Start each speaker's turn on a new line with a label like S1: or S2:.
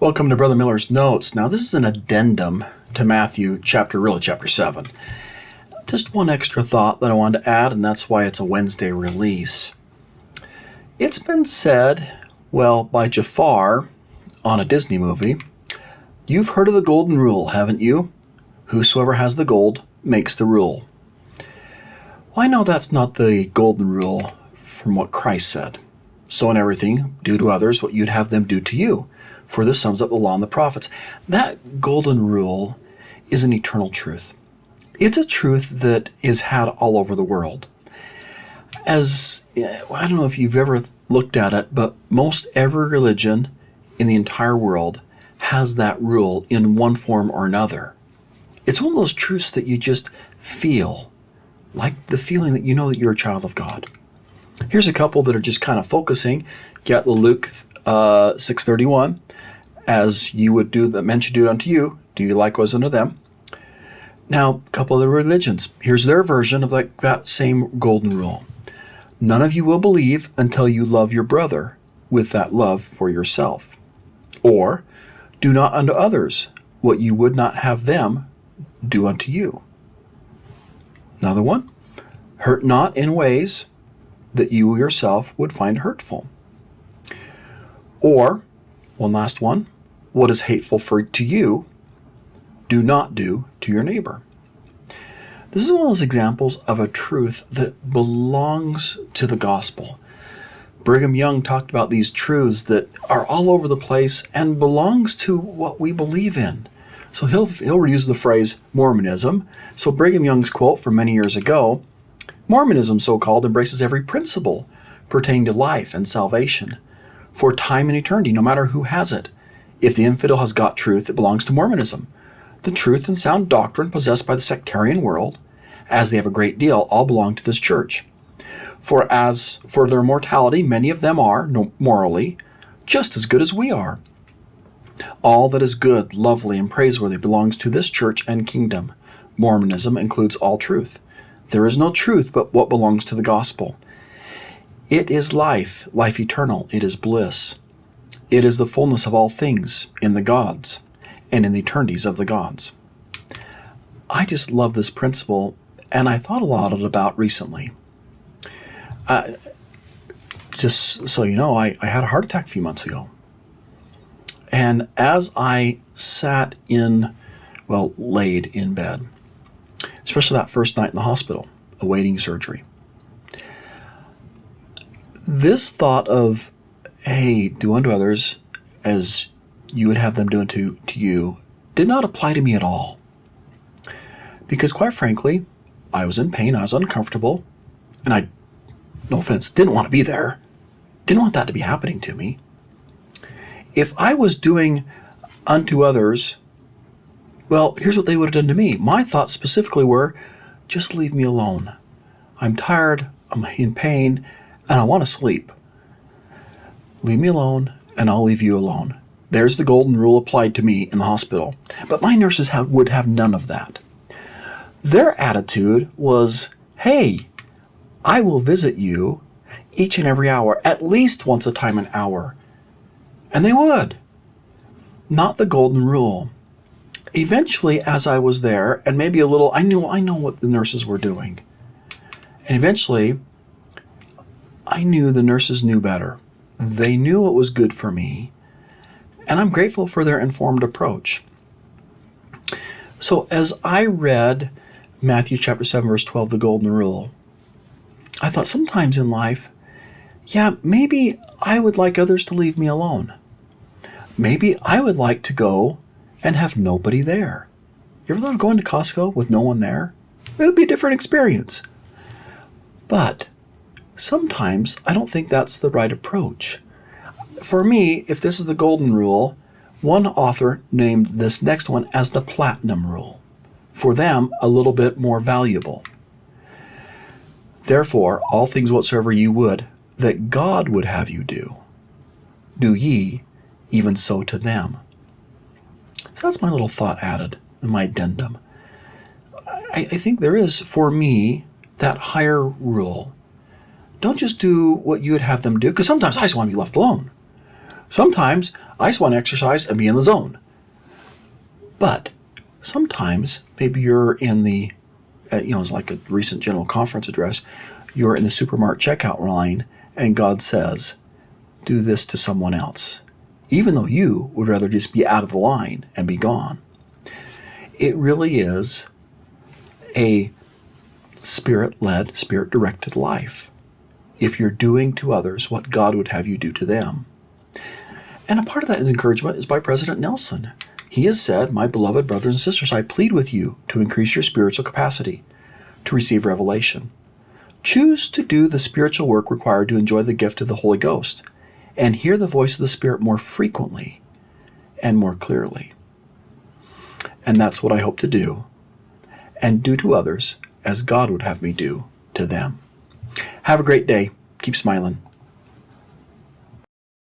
S1: Welcome to Brother Miller's Notes. Now, this is an addendum to Matthew chapter 7. Just one extra thought that I wanted to add, and that's why it's a Wednesday release. It's been said, by Jafar on a Disney movie, you've heard of the golden rule, haven't you? Whosoever has the gold makes the rule. Well, I know that's not the golden rule from what Christ said. So in everything, do to others what you'd have them do to you. For this sums up the law and the prophets. That golden rule is an eternal truth. It's a truth that is had all over the world. I don't know if you've ever looked at it, but most every religion in the entire world has that rule in one form or another. It's one of those truths that you just feel, like the feeling that you know that you're a child of God. Here's a couple that are just kind of focusing. Get the Luke 6:31. As you would do, that men should do it unto you, do you likewise unto them. Now, a couple of the religions. Here's their version of that same golden rule. None of you will believe until you love your brother with that love for yourself. Or, do not unto others what you would not have them do unto you. Another one. Hurt not in ways that you yourself would find hurtful. Or, one last one. What is hateful to you, do not do to your neighbor. This is one of those examples of a truth that belongs to the gospel. Brigham Young talked about these truths that are all over the place and belongs to what we believe in. So he'll use the phrase Mormonism. So Brigham Young's quote from many years ago, Mormonism, so-called, embraces every principle pertaining to life and salvation for time and eternity, no matter who has it. If the infidel has got truth, it belongs to Mormonism. The truth and sound doctrine possessed by the sectarian world, as they have a great deal, all belong to this church. For as for their mortality, many of them are, morally, just as good as we are. All that is good, lovely, and praiseworthy belongs to this church and kingdom. Mormonism includes all truth. There is no truth but what belongs to the gospel. It is life eternal. It is bliss. It is the fullness of all things in the gods and in the eternities of the gods. I just love this principle, and I thought a lot about recently. Just so you know, I had a heart attack a few months ago. And as I laid in bed, especially that first night in the hospital, awaiting surgery, this thought of, hey, do unto others as you would have them do unto you, did not apply to me at all. Because quite frankly, I was in pain, I was uncomfortable, and I, no offense, didn't want to be there. Didn't want that to be happening to me. If I was doing unto others, here's what they would have done to me. My thoughts specifically were, just leave me alone. I'm tired, I'm in pain, and I want to sleep. Leave me alone, and I'll leave you alone. There's the golden rule applied to me in the hospital. But my nurses would have none of that. Their attitude was, hey, I will visit you each and every hour, at least once a time an hour. And they would. Not the golden rule. Eventually, as I was there, and maybe a little, I know what the nurses were doing. And eventually, I knew the nurses knew better. They knew what was good for me, and I'm grateful for their informed approach. So as I read Matthew chapter 7, verse 12, the golden rule, I thought sometimes in life, maybe I would like others to leave me alone. Maybe I would like to go and have nobody there. You ever thought of going to Costco with no one there? It would be a different experience. But sometimes I don't think that's the right approach. For me, if this is the golden rule, one author named this next one as the platinum rule. For them, a little bit more valuable. Therefore, all things whatsoever you would, that God would have you do ye even so to them. So that's my little thought added in my addendum. I think there is, for me, that higher rule. Don't just do what you would have them do, because sometimes I just want to be left alone. Sometimes I just want to exercise and be in the zone. But sometimes maybe you're in the, it's like a recent general conference address, you're in the supermarket checkout line and God says, do this to someone else, even though you would rather just be out of the line and be gone. It really is a Spirit-led, Spirit-directed life if you're doing to others what God would have you do to them. And a part of that encouragement is by President Nelson. He has said, my beloved brothers and sisters, I plead with you to increase your spiritual capacity to receive revelation. Choose to do the spiritual work required to enjoy the gift of the Holy Ghost and hear the voice of the Spirit more frequently and more clearly. And that's what I hope to do, and do to others as God would have me do to them. Have a great day. Keep smiling.